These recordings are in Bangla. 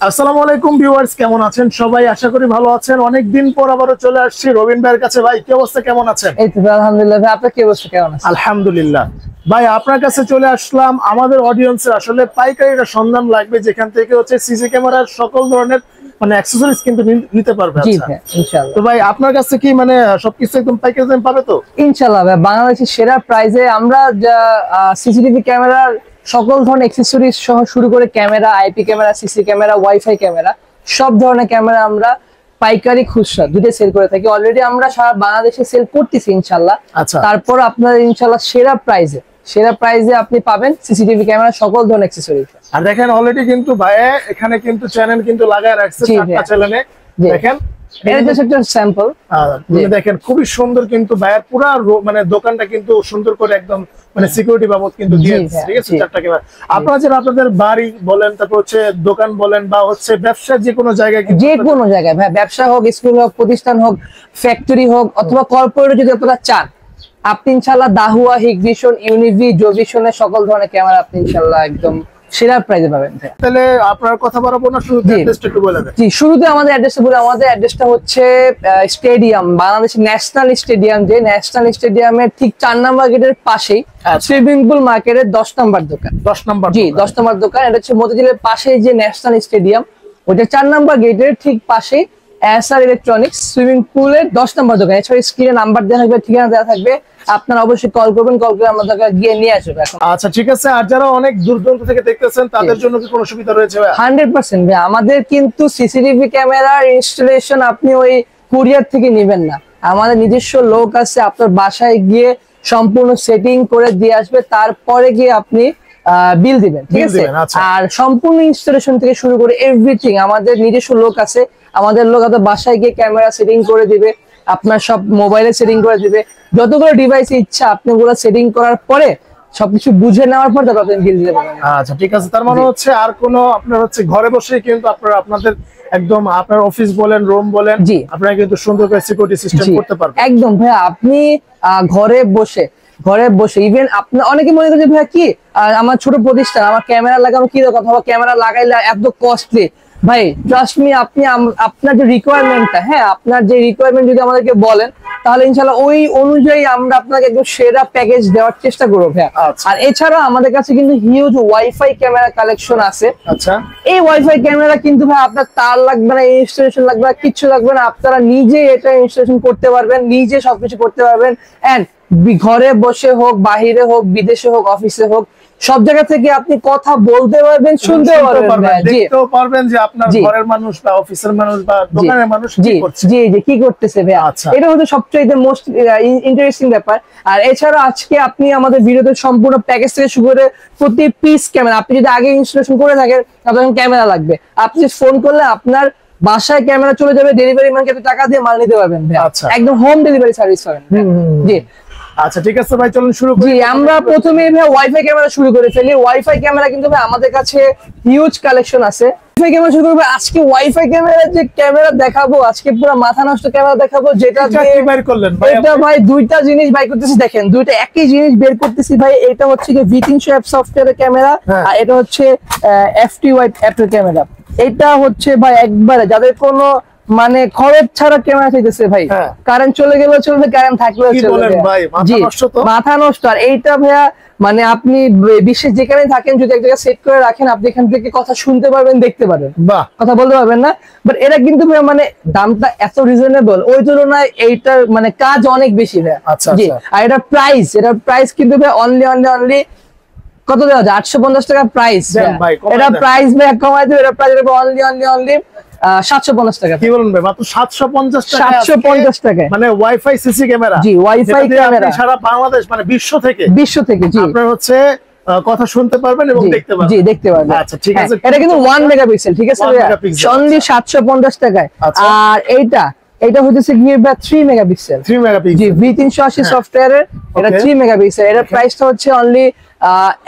আসসালামু আলাইকুম ভিউয়ার্স, কেমন আছেন সবাই? আশা করি ভালো আছেন। অনেকদিন পর আবারও চলে আসছি রবিন ভাইয়ের কাছে। ভাই কি অবস্থা, কেমন আছেন? এই তো আলহামদুলিল্লাহ। ভাই আপনার কি অবস্থা, কেমন আছেন? আলহামদুলিল্লাহ। ভাই আপনার কাছে চলে আসলাম, আমাদের অডিয়েন্সের আসলে পাইকারিটা সন্ধান লাগবে, যেখান থেকে হচ্ছে সিসি ক্যামেরার সকল ধরনের মানে অ্যাকসেসরিজ কিন্তু নিতে পারবে। জি আচ্ছা ভাই, ইনশাআল্লাহ। তো ভাই আপনার কাছে কি মানে সবকিছু একদম পাইকারি দামে পাবে তো? ইনশাআল্লাহ ভাই, বাংলাদেশের সেরা প্রাইসে আমরা যা সিসিটিভি ক্যামেরার সকল ধরনের অ্যাকসেসরিজ সহ শুরু করে camera, IP camera, CC camera, wifi camera, সব ধরনের ক্যামেরা আমরা পাইকারি খুচরা দুটো সেল করে থাকি। অলরেডি আমরা সারা বাংলাদেশে সেল করতেছি ইনশাআল্লাহ। আচ্ছা, তারপর আপনার ইনশাআল্লাহ সেরা প্রাইজে আপনি পাবেন সিসিটিভি ক্যামেরা সকল ধরনের অ্যাকসেসরিজ। আর দেখেন অলরেডি কিন্তু ভাই এখানে কিন্তু চ্যানেল কিন্তু লাগায় রাখছে, চারটা চ্যানেলে দেখেন। এটা জাস্ট একটা স্যাম্পল। দেখেন খুবই সুন্দর কিন্তু ভাইয়ের পুরো মানে দোকানটা কিন্তু সুন্দর করে একদম মানে সিকিউরিটি বাবদ কিন্তু দিয়েছে, ঠিক আছে? চারটা ক্যামেরা আপনারা যারা আপনাদের বাড়ি বলেন, তারপর হচ্ছে দোকান বলেন, বা হচ্ছে ব্যবসা যে কোনো জায়গায়, ভাই ব্যবসা হোক, স্কুল হোক, প্রতিষ্ঠান হোক, ফ্যাক্টরি হোক, অথবা কর্পোরেট যদি আপনারা চান, আপনি ইনশাআল্লাহ দাহুয়া, হিগভিশন, ইউনিভি, জোভিশনের সকল ধরনের ক্যামেরা আপনি ইনশাআল্লাহ একদম সেরা প্রাইসে পাবেন। তাহলে আপনার কথা বলবো না, শুরুতে অ্যাড্রেসটা একটু বলে দেন। জি, শুরুতে আমাদের অ্যাড্রেসটা বলি। আমাদের অ্যাড্রেসটা হচ্ছে স্টেডিয়াম, বাংলাদেশ ন্যাশনাল স্টেডিয়াম, যে ন্যাশনাল স্টেডিয়ামের ঠিক 4 নম্বর গেটের পাশেই সুইমিং পুল মার্কেটের 10 নম্বর দোকান। 10 নম্বর? জি, 10 নম্বর দোকান। এটা হচ্ছে মতিঝিলের পাশে যে ন্যাশনাল স্টেডিয়াম, ওইটা 4 নম্বর গেটের ঠিক পাশে এসআর ইলেকট্রনিক্স সুইমিং পুলের 10 নম্বর দোকান। এছাড়া স্ক্রিনে নাম্বার দেওয়া থাকবে, ঠিকানা দেওয়া থাকবে, আপনারা অবশ্যই কল করবেন, কল করে আমাদের গিয়ে নিয়ে আসবে। আচ্ছা ঠিক আছে। আর যারা অনেক দূর দূরান্ত থেকে দেখতেছেন তাদের জন্য কি কোনো সুবিধা রয়েছে? 100% ভাই, আমাদের কিন্তু সিসিটিভি ক্যামেরার ইনস্টলেশন আপনি ওই কুরিয়ার থেকে নেবেন না, আমাদের নিজস্ব লোক আছে, আপনার বাসায় গিয়ে সম্পূর্ণ সেটিং করে দিয়ে আসবে, তারপরে গিয়ে আপনি বিল দিবেন, ঠিক আছে? আর সম্পূর্ণ ইনস্টলেশন থেকে শুরু করে এভরিথিং আমাদের নিজস্ব লোক আছে। আমাদের লোক আপনার বাসায় গিয়ে ক্যামেরা সেটিং করে দিবে, আপনার সব মোবাইলে সেটিং করে দিবে, যতগুলো ডিভাইস ইচ্ছা আপনি ওগুলো সেটিং করার পরে সবকিছু বুঝে নেওয়ার পর তারপর আপনি বিল দিতে পারবেন। আচ্ছা ঠিক আছে। তার মানে হচ্ছে আর কোনো আপনার হচ্ছে ঘরে বসে কিন্তু আপনারা আপনাদের একদম আপনার অফিস বলেন, রুম বলেন, আপনারা কিন্তু সুন্দর করে সিকিউরিটি সিস্টেম করতে পারবেন। একদম ভাই, আপনি ঘরে বসে ইভেন আপনার অনেকে মনে করছে ভাই কি আমার ছোট প্রতিষ্ঠান, আমার ক্যামেরা লাগানো কি দরকার, অথবা ক্যামেরা লাগাইলে এত কস্টলি। ভাই ট্রাস্ট মি, আপনি আপনার যে রিকোয়ারমেন্টটা, হ্যাঁ আপনার যে রিকোয়ারমেন্ট যদি আমাদেরকে বলেন, তাহলে ইনশাআল্লাহ ওই অনুযায়ী আমরা আপনাকে একদম সেরা প্যাকেজ দেওয়ার চেষ্টা করবো ভাই। আর এছাড়া আমাদের কাছে কিন্তু হিউজ ওয়াইফাই ক্যামেরা কালেকশন আছে। আচ্ছা, এই ওয়াইফাই ক্যামেরা কিন্তু ভাই আপনার তার লাগবে না, ইনস্টলেশন লাগবে না, কিচ্ছু লাগবে না, আপনারা নিজে এটা ইনস্টলেশন করতে পারবেন, নিজে সবকিছু করতে পারবেন। এন্ড ঘরে বসে হোক, বাহিরে হোক, বিদেশে হোক, অফিসে হোক, সব জায়গা থেকে আপনি কথা বলতে পারবেন, শুনতে পারবেন, দেখতেও পারবেন যে আপনার ঘরের মানুষ বা অফিসের মানুষ বা দোকানের মানুষ কি করছে, কি করতেছে ভাই। এটা হচ্ছে সবচেয়ে মোস্ট ইন্টারেস্টিং ব্যাপার। আর এছাড়া আজকে আপনি আমাদের ভিডিওতে সম্পূর্ণ প্যাকেজ থেকে শুরু করে প্রতি পিস ক্যামেরা, আপনি যদি আগে ইনস্টলেশন করে থাকেন, আপনার ক্যামেরা লাগবে, আপনি ফোন করলে আপনার বাসায় ক্যামেরা চলে যাবে, ডেলিভারি ম্যানকে টাকা দিয়ে মাল নিতে পারবেন, একদম হোম ডেলিভারি সার্ভিস পাবেন। জি আচ্ছা ঠিক আছে ভাই, চলুন শুরু করি। আমরা প্রথমে ওয়াইফাই ক্যামেরা শুরু করে ফেলি। ওয়াইফাই ক্যামেরা কিন্তু ভাই আমাদের কাছে হিউজ কালেকশন আছে। ওয়াইফাই ক্যামেরা শুরু করব আজকে। ওয়াইফাই ক্যামেরা যে ক্যামেরা দেখাবো আজকে, পুরো মাথা নষ্ট ক্যামেরা দেখাবো, যেটা কি বের করলেন ভাই? এটা ভাই দুইটা জিনিস বাই করতেছি, দেখেন দুইটা একই জিনিস বের করতেছি ভাই। এটা হচ্ছে কি V300 অ্যাপ সফটওয়্যারের ক্যামেরা, আর এটা হচ্ছে FT-Y অ্যাপের ক্যামেরা। এটা হচ্ছে ভাই একবারে যাদের কোনো মানে খরচ ছাড়া ক্যামেরা চাইতেছে ভাই, কারেন্ট চলে গেলেও চলবে, কারেন্ট থাকলেও চলবে, মাথা নষ্ট। আর এইটা ভাইয়া মানে আপনি বিশ্বের যেখানে থাকেন যদি এক জায়গায় সেট করে রাখেন, আপনি এখান থেকে কথা শুনতে পারবেন, দেখতে পারবেন, কথা বলতে পারবেন না, বাট এটা কিন্তু ভাইয়া মানে দামটা এত রিজনেবল, ওই তুলনায় এইটার মানে কাজ অনেক বেশি ভাইয়া। জি, আর এটার প্রাইস কিন্তু ভাই অনলি কত দেওয়া যায়? 850 টাকা প্রাইস। এটা প্রাইস ভাই কমাই দেবে, এটা প্রাইস অনলি 750 টাকা। কি বলেন ভাই, মাত্র 750 টাকা? 750 টাকা মানে ওয়াইফাই সিসি ক্যামেরা? জি, ওয়াইফাই ক্যামেরা সারা বাংলাদেশ মানে বিশ্ব থেকে জি আপনারা হচ্ছে কথা শুনতে পারবেন এবং দেখতে পারবেন। জি, দেখতে পারবেন। আচ্ছা ঠিক আছে। এটা কিন্তু 1 মেগাপিক্সেল, ঠিক আছে ভাই, অনলি 750 টাকায়। আর এটা হচ্ছে গিয়ে 3 মেগাপিক্সেল। জি, V380 সফটওয়্যারের এটা 3 মেগাপিক্সেল। এর প্রাইসটা হচ্ছে অনলি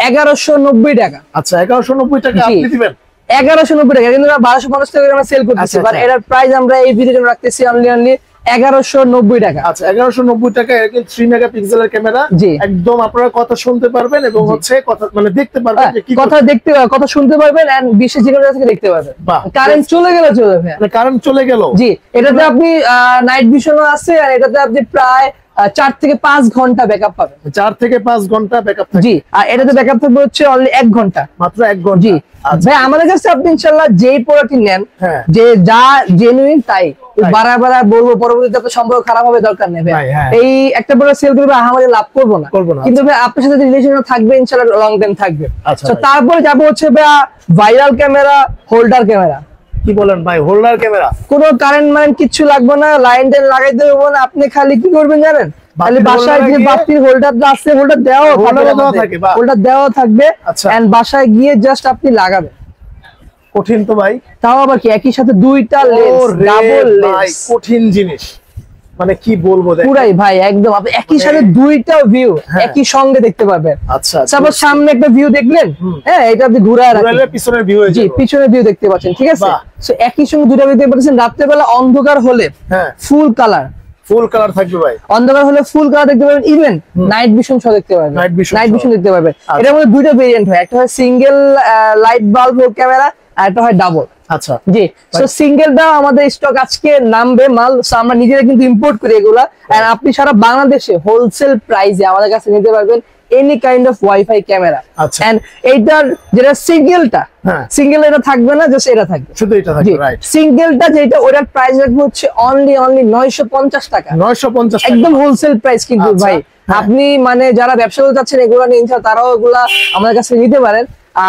1190 টাকা। আচ্ছা, 1190 টাকা আপনি দিবেন? 1190 টাকা, কিন্তু 1250 টাকা আমরা সেল করতেছি, বাট এটার প্রাইস আমরা এই ভিডিওর জন্য রাখতেছি অনলি 1190 টাকা। আচ্ছা 1190 টাকা এরকম 3 মেগাপিক্সেলের ক্যামেরা, একদম আপনারা কথা শুনতে পারবেন এবং হচ্ছে কথা মানে দেখতে পারবেন যে কি কথা দেখতে কথা শুনতে পারবেন এন্ড বিশেষ যে কোনো থেকে দেখতে পারবেন। কারেন্ট চলে গেল চলবে, মানে কারেন্ট চলে গেল। জি, এটাতে আপনি নাইট ভিশনও আছে আর এটাতে আপনি প্রায় 4 থেকে 5 ঘন্টা ব্যাকআপ পাবেন। 4 থেকে 5 ঘন্টা ব্যাকআপ থাকবে। জি, আর এটাতে ব্যাকআপ থাকবে হচ্ছে অনলি 1 ঘন্টা, মাত্র 1 ঘন্টা। জি ভাই, আমাদের কাছে আপনি ইনশাআল্লাহ যেই প্রোডাক্টই নেন, যে যা জেনুইন তাই বারবার বলবো, পরবর্তীতে আপনার সম্পর্ক খারাপ হবে দরকার নেই ভাই। এই একটা প্রোডাক্ট সেল করবে আমাদের লাভ করবো না, কিন্তু ভাই আপনার সাথে রিলেশন থাকবে ইনশাআল্লাহ লং টাইম থাকবে। তো তারপরে যাবো হচ্ছে ভাই ভাইরাল ক্যামেরা, হোল্ডার ক্যামেরা। কি বলেন ভাই, হোল্ডার ক্যামেরা কোনো কারেন্ট মাইন কিছু লাগবে না, লাইন টাইন লাগাইতে হবে না, আপনি খালি কি করবেন জানেন, খালি বাসায় যে বাতির হোল্ডারটা আছে হোল্ডার দেওয়া থাকবে এন্ড বাসায় গিয়ে জাস্ট আপনি লাগাবেন। কঠিন তো ভাই, তাও আবার কি একই সাথে দুইটা লেন্স, ডাবল লেন্স, কঠিন জিনিস মানে কি বলবো পুরাই ভাই একদম আপনি একই সাথে দুইটা ভিউ একই সঙ্গে দেখতে পারবেন। আচ্ছা সাপোজ সামনে একটা ভিউ দেখলেন, হ্যাঁ এটা আপনি ঘুরায় রাখলেন, পিছনের ভিউ হয়ে জি পিছনের ভিউ দেখতে পাচ্ছেন, ঠিক আছে। সো একই সঙ্গে দুইটা ভিউ দেখতে পাচ্ছেন। রাতের বেলা অন্ধকার হলে ফুল কালার থাকবে ভাই, অন্ধকার হলে ফুল কালার দেখতে পাবেন, ইভেন নাইট ভিশন সহ দেখতে পাবেন, নাইট ভিশন দেখতে পাবেন। এটার মধ্যে দুইটা ভেরিয়েন্ট হয়, একটা হয় সিঙ্গেল লাইট বাল্ব ক্যামেরা আর একটা হয় ডাবল। আচ্ছা জি, সো সিঙ্গেলটা আমাদের স্টক আজকে নামবে মাল, আমরা নিজেরা কিন্তু ইম্পোর্ট করি এগুলা। আর আপনি সারা বাংলাদেশে হোলসেল প্রাইসে আমাদের কাছে নিতে পারবেন any kind of wifi camera. And এইটার যেটা সিঙ্গেল এটা থাকবে না, জাস্ট এটা থাকবে, শুধু এটা থাকবে, রাইট। সিঙ্গেলটা যেটা ওটার প্রাইস রাখবো হচ্ছে অনলি 950 টাকা, 950 একদম হোলসেল প্রাইস কিন্তু ভাই। আপনি মানে যারা ব্যবসা করতে চাচ্ছেন এগুলা নিয়ে তারাও এগুলা আমাদের কাছে নিতে পারেন।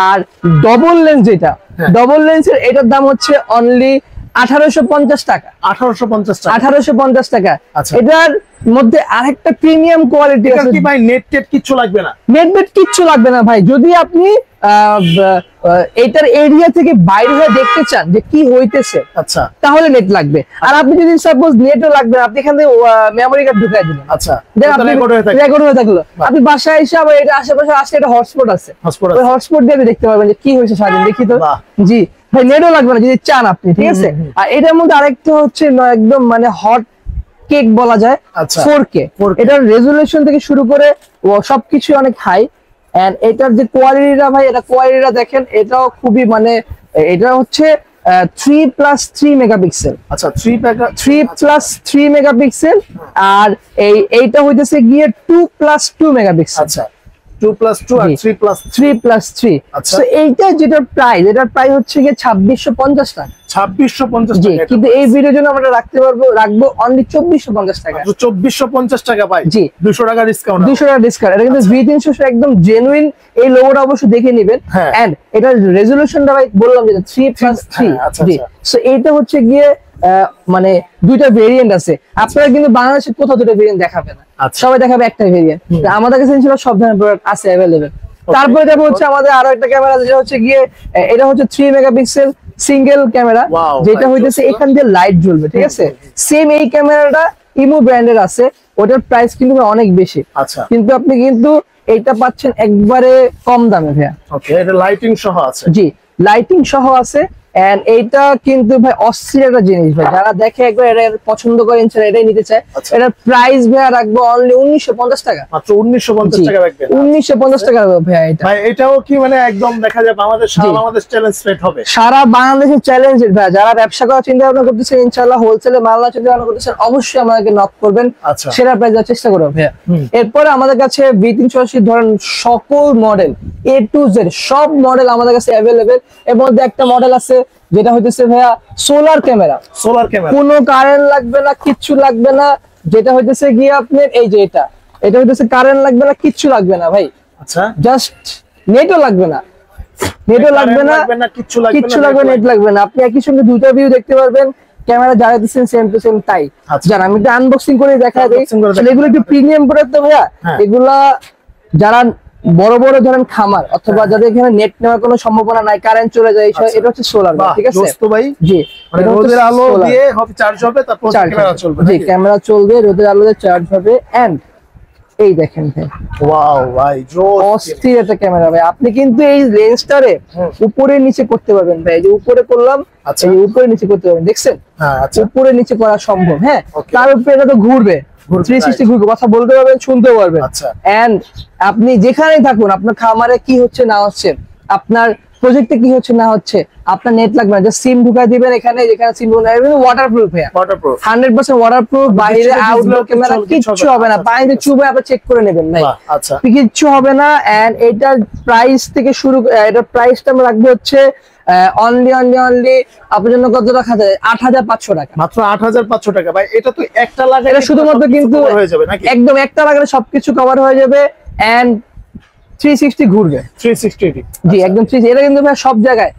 আর ডবল লেন্স যেটা, ডবল লেন্সের এটার দাম হচ্ছে অনলি 1850 টাকা, 1850 টাকা। এটার মধ্যে আরেকটা প্রিমিয়াম কোয়ালিটি আছে কি ভাই, নেট কিচ্ছু লাগবে না, নেট কিচ্ছু লাগবে না ভাই। যদি আপনি এটার এরিয়া থেকে বাইরে হয়ে দেখতে চান যে কি হইতেছে, আচ্ছা, তাহলে নেট লাগবে। আর আপনি যদি সাপোজ নেটও লাগবে না, আপনি এখান থেকে মেমোরি কার্ড ঢুকাই দিলেন, আচ্ছা, রেকর্ড হয়ে থাকলো, আপনি বাসায় এসে আবার এটা আশেপাশে আসলে এটা হটস্পট আছে, ওই হটস্পট দিয়ে দেখতে পারবেন যে কি হয়েছে সারাদিন, দেখি তো। জি ভাই, নেটও লাগবে না যদি চান আপনি, ঠিক আছে। আর এটার মধ্যে আরেকটা হচ্ছে একদম মানে হট কেক বলা যায়, 4K। এটার রেজুলেশন থেকে শুরু করে সবকিছু অনেক হাই। এন্ড এটার যে কোয়ালিটিটা ভাই, এটা কোয়ালিটিটা দেখেন, এটাও খুবই মানে এটা হচ্ছে 3+3 মেগাপিক্সেল। আচ্ছা, 3+3 মেগাপিক্সেল। আর এইটা হইতেছে গিয়ে 2+2 মেগাপিক্সেল। আচ্ছা, 2+2 আর 3+3। সো এইটা যেটার প্রাইস, এটার প্রাইস হচ্ছে গিয়ে 2650 টাকা। 2650 টাকা, কিন্তু এই ভিডিওর জন্য আমরা রাখবো অনলি 2450 টাকা। 2450 টাকা ভাই, জি 200 টাকা ডিসকাউন্ট, 200 টাকা ডিসকাউন্ট। এটা কিন্তু V300 একদম জেনুইন, এই লোগোটা অবশ্যই দেখে নেবেন। এন্ড এটার রেজোলিউশনটা ভাই বললাম যেটা 3+3। জি, সো এইটা হচ্ছে গিয়ে মানে দুইটা ভেরিয়েন্ট আছে। আপনারা কিন্তু বাংলাদেশে কোথাও দুটো ভেরিয়েন্ট দেখাবে না, সবাই দেখাবে একটা ভেরিয়েন্ট। আমাদের কাছে ইনশাআল্লাহ সব ধরনের প্রোডাক্ট আছে अवेलेबल। তারপরে দেখো হচ্ছে আমাদের আরো একটা ক্যামেরা, যেটা হচ্ছে গিয়ে এটা হচ্ছে 3 মেগাপিক্সেল সিঙ্গেল ক্যামেরা, যেটা হইতেছে এখান দিয়ে লাইট জ্বলবে, ঠিক আছে। সেম এই ক্যামেরাটা ইমো ব্র্যান্ডের আছে, ওটার প্রাইস কিন্তু অনেক বেশি, কিন্তু আপনি কিন্তু এইটা পাচ্ছেন একবারে কম দামে ভাইয়া। ওকে, এটা লাইটিং সহ আছে, জি লাইটিং সহ আছে। এন্ড এইটা কিন্তু ভাই অস্থির একটা জিনিস ভাই, যারা দেখে একবার এটা পছন্দ করে ইনশাআল্লাহ এটাই নিতে চায়। এটার প্রাইস ভাই রাখবো অনলি 1950 টাকা, মাত্র 1950 টাকা রাখবেন। 1950 টাকা ভাই। এটা ভাই এটাও কি মানে একদম দেখা যায় বাংলাদেশ, সারা বাংলাদেশ চ্যালেঞ্জ রেট হবে, সারা বাংলাদেশের চ্যালেঞ্জ ভাই। যারা ব্যবসা করার চিন্তা ভাবনা করতেছেন, ইনশাআল্লাহ হোলসেলে মাল না চিন্তা ভাবনা করতেছেন, অবশ্যই আমাদেরকে নক করবেন, সেরা প্রাইস দেওয়ার চেষ্টা করব ভাই। এরপরে আমাদের কাছে V380 ধরেন সকল মডেল A to Z সব মডেল আমাদের কাছে अवेलेबल। এর মধ্যে একটা মডেল আছে যেটা হইতেছে ভাইয়া সোলার ক্যামেরা, কোনো কারেন্ট লাগবে না, কিচ্ছু লাগবে না। যেটা হইতেছে গিয়ে আপনার এই যে এটা হইতেছে কারেন্ট লাগবে না, কিচ্ছু লাগবে না ভাই। আচ্ছা, জাস্ট নেটও লাগবে না, কিচ্ছু লাগবে, নেট লাগবে না। আপনি একই সঙ্গে দুটো ভিউ দেখতে পারবেন, ক্যামেরা যারা দিচ্ছেন সেম টু সেম তাই। জান আমি একটু আনবক্সিং করে দেখাই দিই, এগুলো একটু প্রিমিয়াম প্রোডাক্ট তো ভাইয়া। এগুলা যারা বড় বড় ধরেন খামার অথবা যাদের এখানে নেট নেওয়ার কোনো সম্ভাবনা নাই, কারেন্ট চলে যায়, এটা হচ্ছে সোলার, ঠিক আছে। জি, মানে রোদের আলো দিয়ে হবে চার্জ হবে, তারপর ক্যামেরা চলবে। জি, ক্যামেরা চলবে, রোদের আলো দিয়ে চার্জ হবে। এন্ড এই দেখেন ভাই, ওয়াও ভাই জোস অস্থির একটা ক্যামেরা ভাই। আপনি কিন্তু এই লেন্সটারে উপরে নিচে করতে পারবেন ভাই, এই যে উপরে করলাম, আচ্ছা এই উপরে নিচে করতে পারবেন, দেখছেন? হ্যাঁ আচ্ছা উপরে নিচে করা সম্ভব। হ্যাঁ, তার উপরে এটা তো ঘুরবে, 360 ঘুরবে, কথা বলতে পারবেন, শুনতে পারবেন। আচ্ছা এন্ড আপনি যেখানেই থাকুন, আপনার খামারে কি হচ্ছে না হচ্ছে, আপনার প্রজেক্টে কি হচ্ছে না হচ্ছে, আপনার নেট লাগবে না, জাস্ট সিম ঢুকাই দিবেন এখানে, যেখানে সিম ওয়াটারপ্রুফ, হ্যাঁ ওয়াটারপ্রুফ 100% ওয়াটারপ্রুফ, বাইরে আউটডোর ক্যামেরা কিচ্ছু হবে না, পানিতে চুবে আপনি চেক করে নেবেন ভাই, আচ্ছা কিচ্ছু হবে না। এন্ড এটার প্রাইস থেকে শুরু, এটার প্রাইসটা আমরা রাখবো হচ্ছে অনলি আপনার জন্য কত রাখা যায়, 8500 টাকা, মাত্র 8500 টাকা ভাই। এটা তো একটা লাগালে এটা শুধুমাত্র কিন্তু হয়ে যাবে নাকি? একদম একটা লাগালে সবকিছু কভার হয়ে যাবে। এন্ড 360 ঘুরবে, 360 জি একদম 360। এটা কিন্তু ভাই সব জায়গায়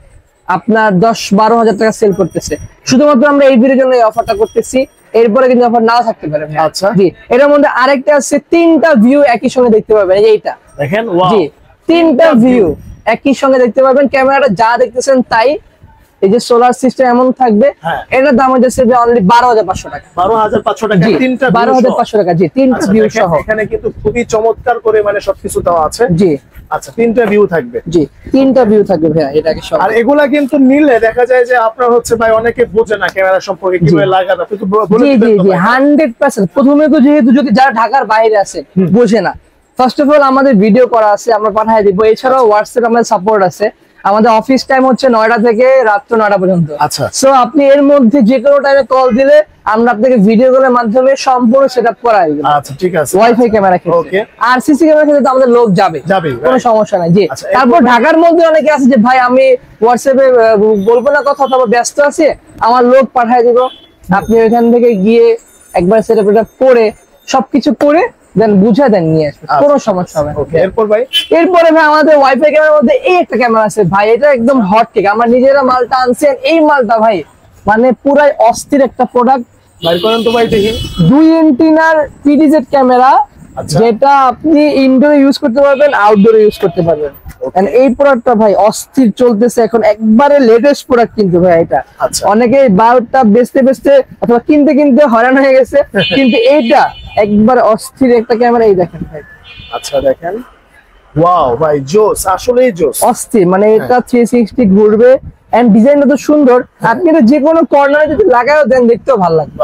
আপনার 10-12 হাজার টাকা সেল করতেছে, শুধুমাত্র আমরা এই ভিডিওর জন্য এই অফারটা করতেছি, এরপরে কিন্তু অফার নাও থাকতে পারে ভাই। আচ্ছা জি, এটার মধ্যে আরেকটা আছে, 3টা ভিউ একই সঙ্গে দেখতে পাবেন, এই যে এইটা দেখেন, ওয়াও জি 3টা ভিউ একই সঙ্গে দেখতে পাবেন, ক্যামেরাটা যা দেখতেছেন তাই। এই যে সোলার সিস্টেম এমন থাকবে, এটার দাম হচ্ছে অনলি 12500 টাকা, 12500 টাকা, তিনটা 12500 টাকা, জি 3টা ভিউ সহ। এখানে কিন্তু খুবই চমৎকার করে মানে সবকিছু দেওয়া আছে। জি আচ্ছা, তিনটা ভিউ থাকবে, জি 3টা ভিউ থাকবে ভাই এটাকে সব। আর এগুলা কিন্তু নিলে দেখা যায় যে আপনার হচ্ছে ভাই অনেকে বোঝে না ক্যামেরা সম্পর্কে কিভাবে লাগানো, কিন্তু বলে জি দিবেন জি তো জি ভাই? 100%। প্রথমে তো যেহেতু যদি যারা ঢাকার বাইরে আছে বোঝে না, ফার্স্ট অফ অল আমাদের ভিডিও করা আছে, আমরা পাঠিয়ে দিব। এছাড়াও হোয়াটসঅ্যাপ আমাদের সাপোর্ট আছে। আমাদের অফিস টাইম হচ্ছে 9টা থেকে রাত 9টা পর্যন্ত। আচ্ছা, সো আপনি এর মধ্যে যে কোনো টাইমে কল দিলে আমরা আপনাকে ভিডিও কলের মাধ্যমে সম্পূর্ণ সেটআপ করাই দেব। আচ্ছা ঠিক আছে। ওয়াইফাই ক্যামেরা ক্ষেত্রে, ওকে, আর সিসি ক্যামেরা ক্ষেত্রে তো আমাদের লোক যাবে, কোনো সমস্যা নাই। জি, আচ্ছা, তারপর ঢাকার মধ্যে অনেকে আছে যে ভাই আমি হোয়াটসঅ্যাপে বলবো না কথা, অথবা ব্যস্ত আছি, আমার লোক পাঠিয়ে দিব, আপনি ওইখান থেকে গিয়ে একবার সেটআপটা করে সবকিছু করে দেন বুঝা দেন নিয়ে আসবে, কোনো সমস্যা হবে না। এরপর ভাই, এরপরে ভাই আমাদের ওয়াইফাই ক্যামেরার মধ্যে এই একটা ক্যামেরা আছে ভাই, এটা একদম হট ঠিক, আমরা নিজেরা মালটা আনছেন, এই মালটা ভাই মানে পুরাই অস্থির একটা প্রোডাক্ট। বাইর করেন তো ভাই দেখি। 2 এন্টিনার পিডিজেড ক্যামেরা, যেটা আপনি ইনডোরে ইউজ করতে পারবেন, আউটডোরে ইউজ করতে পারবেন। এই প্রোডাক্টটা ভাই অস্থির চলতেছে এখন, একবারে লেটেস্ট প্রোডাক্ট কিন্তু ভাই এটা। অনেকে বাল্বটা বেচতে অথবা কিনতে হয়রান হয়ে গেছে, কিন্তু এইটা একবার অস্থির একটা ক্যামেরা। এই দেখেন ভাই, আচ্ছা দেখেন, ওয়াও ভাই জোস, আসলেই জোস, অস্থির। মানে এটা 360 ঘুরবে, এন্ড ডিজাইনটা তো সুন্দর, আপনি এটা যে কোনো কর্নারে যদি লাগায়ও দেন দেখতেও ভালো লাগবে।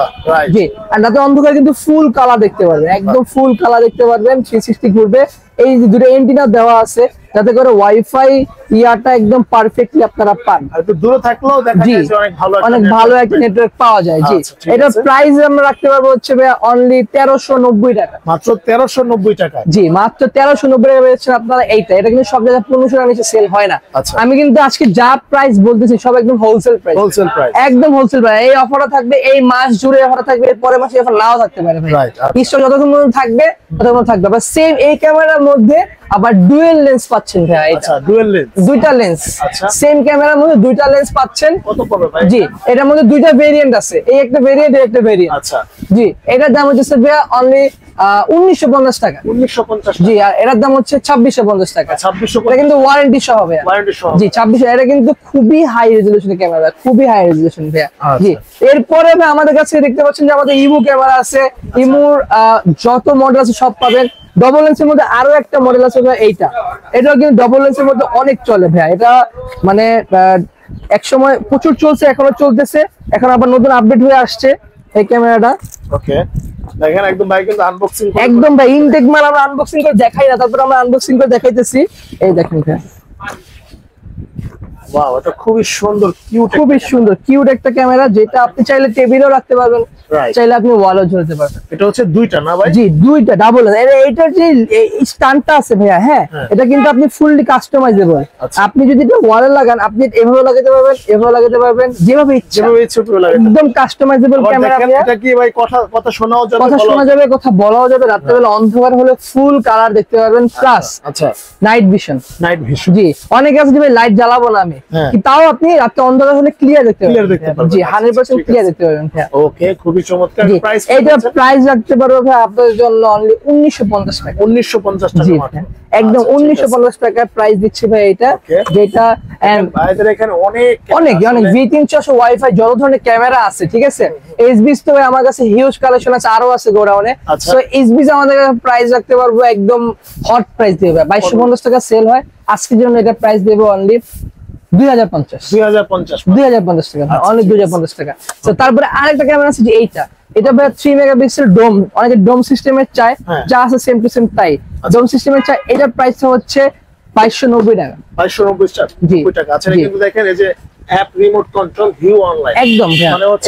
জি, আর রাতে অন্ধকার কিন্তু ফুল কালার দেখতে পারবেন, একদম ফুল কালার দেখতে পারবেন, 360 ঘুরবে। এই যে দুটো এন্টিনা দেওয়া আছে, যাতে করে ওয়াইফাই ইয়াটা একদম পারফেক্টলি আপনারা পান, আর একটু দূরে থাকলেও দেখা যায় যে অনেক ভালো একটা নেটওয়ার্ক পাওয়া যায়। জি, এটার প্রাইস আমরা রাখতে পারবো হচ্ছে অনলি 1390 টাকা, মাত্র 1390 টাকা। জি মাত্র 1390 টাকা পেয়েছেন আপনারা এইটা। এটা কিন্তু সব জায়গায় 1500 টাকা নিচে সেল হয় না। আমি কিন্তু আজকে যা প্রাইস বলতেছি সব একদম হোলসেল প্রাইস, একদম হোলসেল প্রাইস। এই অফারটা থাকবে এই মাস জুড়ে, অফারটা থাকবে, এর পরের মাসে অফার নাও থাকতে পারে ভাই, স্টক যতক্ষণ থাকবে ততক্ষণ থাকবে। আবার সেম এই ক্যামেরার মধ্যে আবার ডুয়াল লেন্স পাচ্ছেন ভাই, আচ্ছা ডুয়াল লেন্স, দুইটা লেন্স, সেম ক্যামেরার মধ্যে দুইটা লেন্স পাচ্ছেন। কত পড়বে ভাই? জি, এটার মধ্যে দুইটা ভেরিয়েন্ট আছে, এই একটা ভেরিয়েন্ট, এই একটা ভেরিয়েন্ট। আচ্ছা, জি, এটার দাম হচ্ছে ভাই অনলি 1950 টাকা। 1950, জি, আর এটার দাম হচ্ছে 2650 টাকা। 2650, এটা কিন্তু ওয়ারেন্টি সহ ভাই, ওয়ারেন্টি সহ। জি 2600। এটা কিন্তু খুবই হাই রেজোলিউশনের ক্যামেরা, খুবই হাই রেজোলিউশন ভাই। জি, এরপরে ভাই আমাদের কাছে দেখতে পাচ্ছেন যে আমাদের ইমু ক্যামেরা আছে। ইমুর যত মডেল আছে সব পাবেন। ডবল লেন্সের মধ্যে আরো একটা মডেল আছে ভাই, এইটা, এটাও কিন্তু ডবল লেন্সের মধ্যে অনেক চলে ভাই। এটা মানে এক সময় প্রচুর চলছে, এখনো চলতেছে, এখন আবার নতুন আপডেট হয়ে আসছে এই ক্যামেরাটা। ওকে, দেখেন একদম ভাই কিন্তু আনবক্সিং একদম ভাই ইনটেক মাল আমরা আনবক্সিং করে দেখাই না, তারপর আমরা আনবক্সিং করে দেখাইতেছি। এই দেখেন ভাই, ওয়াও, এটা খুবই সুন্দর, কিউট, খুবই সুন্দর কিউট একটা ক্যামেরা, যেটা আপনি চাইলে টেবিলেও রাখতে পারবেন, চাইলে আপনি ওয়ালও ঝুলাতে পারবেন। এটা হচ্ছে দুইটা না ভাই? জি, দুইটা ডাবল। এইটার যে স্ট্যান্ডটা আছে ভাইয়া, হ্যাঁ, এটা কিন্তু আপনি ফুললি কাস্টমাইজেবল। আপনি যদি এটা ওয়ালে লাগান, আপনি এভাবে লাগাতে পারবেন, এভাবে লাগাতে পারবেন, যেভাবে ইচ্ছা, যেভাবে ইচ্ছে লাগাতে পারবেন, একদম কাস্টমাইজেবল ক্যামেরা। এটা কি ভাই কথা শোনাও যাবে, কথা শোনা যাবে, কথা বলাও যাবে, রাত্রেবেলা অন্ধকার হলে ফুল কালার দেখতে পারবেন, প্লাস আচ্ছা নাইট ভিশন। নাইট ভিশন, জি, অনেকে আছে যে ভাই লাইট জ্বালাবো না আমি, তাও আপনি রাতে অন্ধকার হলে ক্লিয়ার দেখতে পারবেন। জি 100% ক্লিয়ার দেখতে পারবেন। ওকে, খুব খুবই চমৎকার। প্রাইস এটা প্রাইস রাখতে পারবো ভাই আপনাদের জন্য অনলি 1950 টাকা। 1950 টাকা মাত্র, একদম 1950 টাকা প্রাইস দিচ্ছি ভাই এটা। যেটা ভাইদের এখানে অনেক অনেক V300 ওয়াইফাই যত ধরনের ক্যামেরা আছে, ঠিক আছে। এইচবিস তো আমার কাছে হিউজ কালেকশন আছে, আরো আছে গোডাউনে। সো এইচবিস আমাদের প্রাইস রাখতে পারবো একদম হট প্রাইস দেবে, 2250 টাকা সেল হয়। আজকের জন্য এটা প্রাইস দেবো অনলি 2050 টাকা, অনলি 2050 টাকা। তো তারপরে আরেকটা ক্যামেরা আছে যে এইটা, এটা ভাই 3 মেগাপিক্সেল ডোম, অনেকে ডোম সিস্টেমের চায়, যা আছে সেম টু সেম তাই ডোম সিস্টেমের চায়। এটার প্রাইস হচ্ছে 2290 টাকা। 2290 টাকা। আচ্ছা, কিন্তু দেখেন এই যে app remote control view online, একদম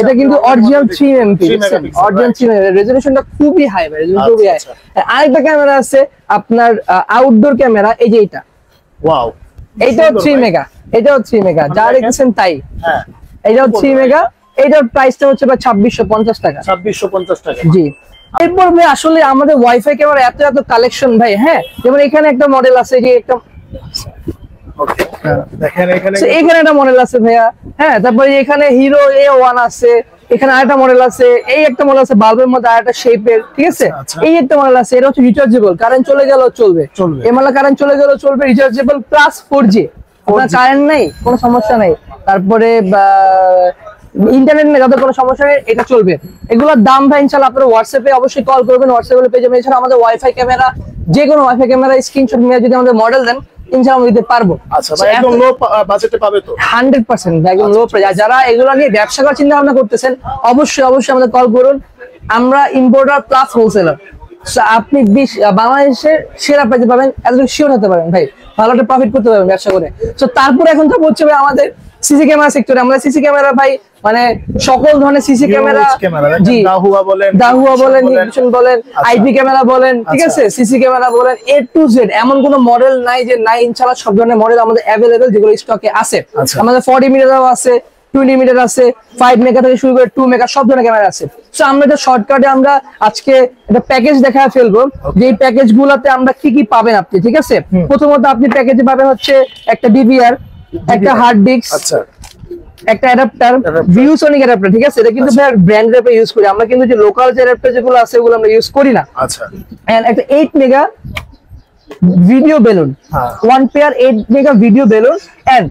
এটা কিন্তু অরিজিনাল 3 মেগাপিক্সেল, অরিজিনাল 3 মেগাপিক্সেল, রেজোলিউশনটা খুবই হাই ভাই, রেজোলিউশন খুবই হাই। আরেকটা ক্যামেরা আছে আপনার আউটডোর ক্যামেরা, এই যে এটা, ওয়াও, এইটাও 3 মেগা, এটাও 3 মেগা, যা দেখছেন তাই। হ্যাঁ, এটাও 3 মেগা, এটার প্রাইসটা হচ্ছে প্রায় 2650 টাকা। 2650 টাকা। জি। এরপর ভাই আসলে আমাদের ওয়াইফাই ক্যামেরা এত এত কালেকশন ভাই। হ্যাঁ, যেমন এখানে একটা মডেল আছে, যে একটা দেখেন এখানে একটা মডেল আছে ভাইয়া। হ্যাঁ, তারপরে এখানে হিরো A1 আছে, এখানে আরেকটা মডেল আছে, এই একটা মডেল আছে বাল্বের মধ্যে আরেকটা শেপের, ঠিক আছে। এই একটা মডেল আছে, এটা হচ্ছে রিচার্জেবল, কারেন্ট চলে গেল চলবে, এমালা কারেন্ট চলে গেল চলবে, রিচার্জেবল প্লাস 4G, আপনার কারেন্ট নাই কোনো সমস্যা নাই, তারপরে ইন্টারনেট নেই, যাদের কোনো সমস্যা নেই, এটা চলবে। এগুলোর দাম ভাই ইনশাআল্লাহ আপনারা হোয়াটসঅ্যাপে অবশ্যই কল করবেন, হোয়াটসঅ্যাপে পেয়ে যাবেন। এছাড়া আমাদের ওয়াইফাই ক্যামেরা, যে কোনো ওয়াইফাই ক্যামেরা স্ক্রিনশট নিয়ে যদি আমাদের মডেল দেন ইনশাআল্লাহ দিতে পারবো। আচ্ছা ভাই, একদম লো বাজেটে পাবে তো 100%, একদম লো প্রাইস। যারা এগুলো নিয়ে ব্যবসা করার চিন্তা ভাবনা করতেছেন অবশ্যই আমাদের কল করুন। আমরা ইম্পোর্টার প্লাস হোলসেলার, আপনি বাংলাদেশের সেরা প্রাইসে পাবেন, এতটুকু শিওর হতে পারেন ভাই, ভালো একটা প্রফিট করতে পারবেন ব্যবসা করে। তো তারপরে এখন তো হচ্ছে ভাই আমাদের সিসি ক্যামেরা সেক্টরে, আমরা সিসি ক্যামেরা ভাই মানে সকল ধরনের সিসি ক্যামেরা, জি, দাহুয়া বলেন, নিকশন বলেন, আইপি ক্যামেরা বলেন, ঠিক আছে, সিসি ক্যামেরা বলেন, A to Z এমন কোন মডেল নাই যে নাই, ইনশাআল্লাহ সব ধরনের মডেল আমাদের अवेलेबल, যেগুলো স্টকে আছে। আমাদের 40 মিটারও আছে, 20 মিটার আছে, 5 মেগা থেকে শুরু করে 2 মেগা, সব ধরনের ক্যামেরা আছে। সো আমরা এটা শর্টকাটে আমরা আজকে একটা প্যাকেজ দেখায় ফেলবো, যে এই প্যাকেজ গুলাতে আমরা কি কি পাবেন আপনি, ঠিক আছে। প্রথমত আপনি প্যাকেজে পাবেন হচ্ছে একটা ডিভিআর, একটা হার্ড ডিস্ক, আচ্ছা, একটা অ্যাডাপ্টার, ভিউসনিক অ্যাডাপ্টার, ঠিক আছে। এটা কিন্তু ব্র্যান্ড রেপে ইউজ করি আমরা, কিন্তু যে লোকাল যে অ্যাডাপ্টার যেগুলো আছে ওগুলো আমরা ইউজ করি না। আচ্ছা, এন্ড একটা 8 মেগা ভিডিও বেলুন, 1 পেয়ার 8 মেগা ভিডিও বেলুন, এন্ড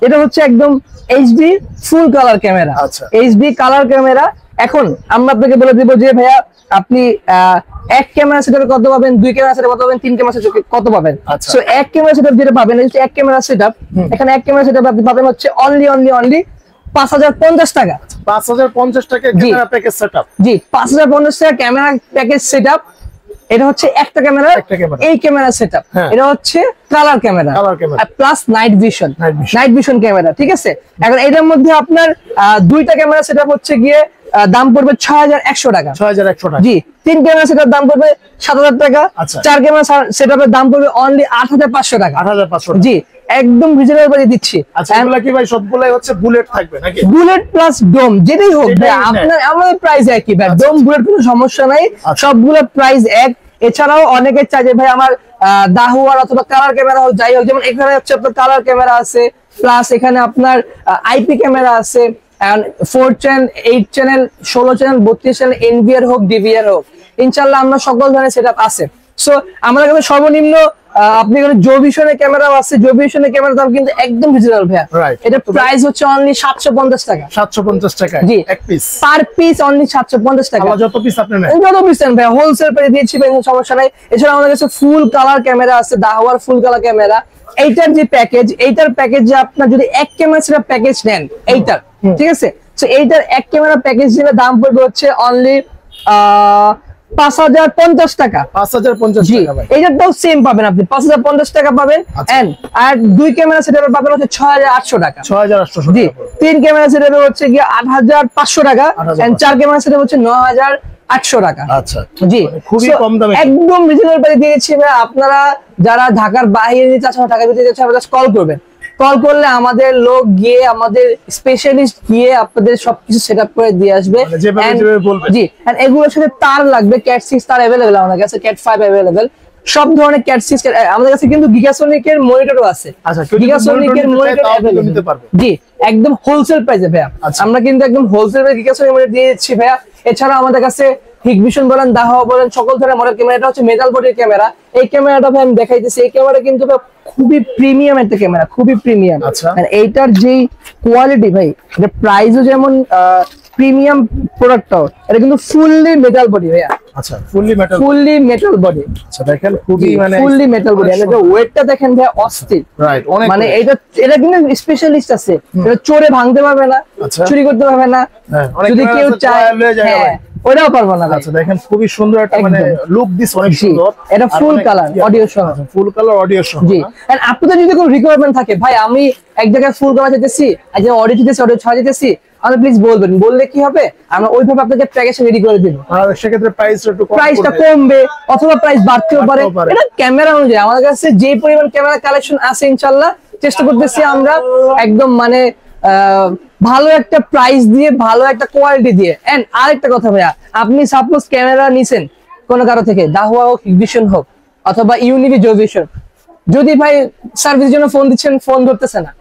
এটা হচ্ছে একদম এইচডি ফুল কালার ক্যামেরা। আচ্ছা, এইচডি কালার ক্যামেরা। এখন আমরা আপনাকে বলে দিব যে ভাইয়া আপনি এক ক্যামেরা সেটআপে কত পাবেন, দুই ক্যামেরা সেটআপে কত পাবেন, তিন ক্যামেরা সেটআপে কত পাবেন। সো এক ক্যামেরা সেটআপ যেটা পাবেন, এটা এক ক্যামেরা সেটআপ, এখানে এক ক্যামেরা সেটআপ আপনি পাবেন হচ্ছে অনলি 5050 টাকা। 5050 টাকা ক্যামেরা প্যাকেজ সেটআপ। জি, 5050 টাকা ক্যামেরা প্যাকেজ সেটআপ। এটা হচ্ছে একটা ক্যামেরা, এই ক্যামেরা সেটআপ। এটা হচ্ছে colour camera plus night vision camera, ঠিক আছে। এখন এটার মধ্যে আপনার দুইটা ক্যামেরা সেটআপ হচ্ছে গিয়ে দাম পড়বে 6100 টাকা। 6100 টাকা। জি, তিন ক্যামেরা সেটআপ দাম পড়বে 7000 টাকা। চার ক্যামেরা সেটআপের দাম পড়বে অনলি 8500 টাকা। 8500। জি, একদম রিজনেবল প্রাইসে দিচ্ছি। আচ্ছা, এগুলা কি ভাই সবগুলাই হচ্ছে বুলেট থাকবে নাকি? বুলেট প্লাস ডোম যেটাই হোক ভাই, আপনার আমাদের প্রাইস একই ভাই, ডোম বুলেট কোনো সমস্যা নাই, সবগুলো প্রাইস এক। এছাড়াও অনেকে চাই যে ভাই আমার দাহুয়ার অথবা কালার ক্যামেরা হোক, যাই হোক, যেমন এখানে হচ্ছে আপনার কালার ক্যামেরা আছে, প্লাস এখানে আপনার আইপি ক্যামেরা আছে, 4 channel, 8 channel, 16 channel, 32 channel, NVR হোক, ডিভিআর হোক, ইনশাআল্লাহ আমরা সকল ধরনের সেটআপ আছে। সো আমাদের কাছে সর্বনিম্ন আপনি এখানে জোভিশনের ক্যামেরাও আছে, জোভিশনের ক্যামেরার দাম কিন্তু একদম রিজনেবল ভাই। এটা প্রাইস হচ্ছে অনলি 750 টাকা। 750 টাকা জি, এক পিস, পার পিস অনলি 750 টাকা। যত পিস আপনি নেন, যত পিস নেন ভাই হোলসেল প্রাইসে দিয়েছি ভাই, কোনো সমস্যা নাই। এছাড়া আমাদের কাছে ফুল কালার ক্যামেরা আছে, দাহুয়ার ফুল কালার ক্যামেরা। এইটার যে প্যাকেজ, এইটার প্যাকেজে আপনার যদি এক ক্যামেরা সেটা প্যাকেজ নেন এইটার, ঠিক আছে। সো এইটার এক ক্যামেরা প্যাকেজ দিলে দাম পড়বে হচ্ছে অনলি 5050 টাকা। 5050 টাকা ভাই। এইটাও সেম পাবেন আপনি, 5050 টাকা পাবেন। এন্ড আর দুই ক্যামেরা সেটআপে পাবেন হচ্ছে 6800 টাকা। 6800 জি, তিন ক্যামেরা সেটআপে হচ্ছে কি 8500 টাকা, এন্ড চার ক্যামেরা সেটআপে হচ্ছে 9800 টাকা। আচ্ছা, জি, খুবই কম দামে, একদম রিজনেবল প্রাইসে দিয়েছি ভাই। আপনারা যারা ঢাকার বাইরে নিতে চাচ্ছেন, ঢাকার ভিতরে যাচ্ছেন, আপনারা কল করবেন। কল করলে আমাদের লোক গিয়ে, আমাদের স্পেশালিস্ট গিয়ে আপনাদের সবকিছু সেটআপ করে দিয়ে আসবে। জি, এন্ড এগুলোর সাথে তার লাগবে, ক্যাট 6 তার अवेलेबल আমাদের কাছে, ক্যাট 5 अवेलेबल, সব ধরনের ক্যাট 6 আমাদের কাছে, কিন্তু গিগাসনিকের মনিটরও আছে। আচ্ছা, গিগাসনিকের মনিটর अवेलेबल নিতে পারবে। জি, একদম হোলসেল প্রাইসে ভাইয়া। আমরা কিন্তু একদম হোলসেল প্রাইসে গিগাসনিক মনিটর দিয়ে দিচ্ছি ভাইয়া। এছাড়া আমাদের কাছে হিগভিশন বলেন, দাহোয়া বলেন, সকল ধরনের মডেল ক্যামেরা। এটা হচ্ছে মেটাল বডির ক্যামেরা। এই ক্যামেরাটা ভাই আমি দেখাইতেছি, এই ক্যামেরা কিন্তু ভাই খুবই প্রিমিয়াম একটা ক্যামেরা, খুবই প্রিমিয়াম। আচ্ছা। আর এইটার যেই কোয়ালিটি ভাই, এটা প্রাইসও যেমন প্রিমিয়াম প্রোডাক্টটাও, এটা কিন্তু ফুললি মেটাল বডি ভাইয়া। আচ্ছা, ফুললি মেটাল বডি। আচ্ছা, দেখেন খুবই মানে ফুললি মেটাল বডি। এটা ওয়েটটা দেখেন ভাই অস্থির, রাইট, অনেক মানে এটা কিন্তু স্পেশালিস্ট আছে, এটা চোরে ভাঙতে পারবে না, আচ্ছা। চুরি করতে পারবে না, হ্যাঁ, অনেক যদি কেউ চায় হ্যাঁ ওটাও পারবো না ভাই। আচ্ছা, দেখেন খুবই সুন্দর একটা মানে লুক দিস, অনেক জি, সুন্দর। এটা ফুল কালার অডিও সহ। ফুল কালার অডিও সহ। জি, এন্ড আপনাদের যদি কোনো রিকোয়ারমেন্ট থাকে, ভাই আমি এক জায়গায় ফুল কালার চাইতেছি, এক জায়গায় অডিও চাইতেছি, অডিও ছাড়া চাইতেছি, আপনি প্লিজ বলবেন, বললে কি হবে আমরা ওইভাবে আপনাকে প্যাকেজ রেডি করে দিব। আর সেক্ষেত্রে প্রাইসটা কমবে অথবা প্রাইস বাড়তেও পারে, এটা ক্যামেরা অনুযায়ী। আমাদের কাছে যে পরিমাণ ক্যামেরা কালেকশন আছে ইনশাআল্লাহ চেষ্টা করতেছি আমরা একদম মানে ভালো একটা প্রাইস দিয়ে, ভালো একটা কোয়ালিটি দিয়ে। এন্ড আরেকটা কথা ভাইয়া, আপনি সাপোজ ক্যামেরা নিছেন কোন কারো থেকে, দাহোয়া হোক, হিগভিশন হোক অথবা ইউনিভি জোভিশন, যদি ভাই সার্ভিসের জন্য ফোন দিচ্ছেন, ফোন ধরতেছে না,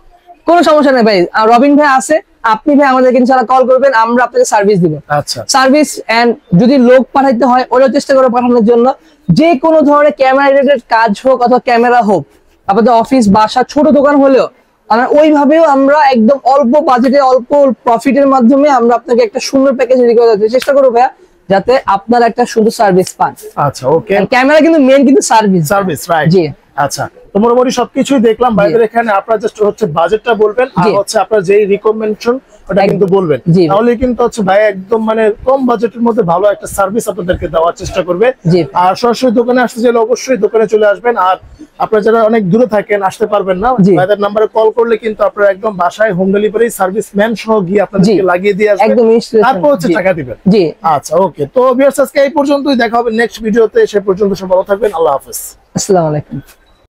কোনো সমস্যা নেই ভাই, রবিন ভাই আছে, আপনি ভাই আমাদেরকে ইনশাআল্লাহ কল করবেন, আমরা আপনাকে সার্ভিস দিব। আচ্ছা, সার্ভিস এন্ড যদি লোক পাঠাইতে হয় ওটাও চেষ্টা করে পাঠানোর জন্য। যে কোনো ধরনের ক্যামেরা রিলেটেড কাজ হোক অথবা ক্যামেরা হোক, আপনাদের অফিস, বাসা, ছোট দোকান হলেও আমরা ওইভাবেও আমরা একদম অল্প বাজেটে, অল্প প্রফিটের মাধ্যমে আমরা আপনাকে একটা সুন্দর প্যাকেজ রেডি করে দিতে চেষ্টা করবো ভাইয়া, যাতে আপনার একটা সুন্দর সার্ভিস পান। আচ্ছা, ওকে। ক্যামেরা কিন্তু মেইন কিন্তু সার্ভিস, রাইট। জি। আচ্ছা, তো মোটামুটি সবকিছুই দেখলাম বাইরে। এখানে আপনারা জাস্ট হচ্ছে বাজেটটা বলবেন আর হচ্ছে আপনার যেই রিকমেন্ডেশন ওটা কিন্তু বলবেন, তাহলে কিন্তু হচ্ছে ভাই একদম মানে কম বাজেটের মধ্যে ভালো একটা সার্ভিস আপনাদেরকে দেওয়ার চেষ্টা করবে। আর সরাসরি দোকানে আসতে চাইলে অবশ্যই দোকানে চলে আসবেন। আর আপনারা যারা অনেক দূরে থাকেন, আসতে পারবেন না, ভাইদের নাম্বারে কল করলে কিন্তু আপনারা একদম বাসায় হোম ডেলিভারি সার্ভিস ম্যান সহ গিয়ে আপনাদেরকে লাগিয়ে দিয়ে আসবেন, তারপর হচ্ছে টাকা দিবেন। জি, আচ্ছা, ওকে। তো ভিউয়ার্স, আজকে এই পর্যন্তই, দেখা হবে নেক্সট ভিডিওতে। সে পর্যন্ত সব ভালো থাকবেন, আল্লাহ হাফেজ, আসসালামু আলাইকুম।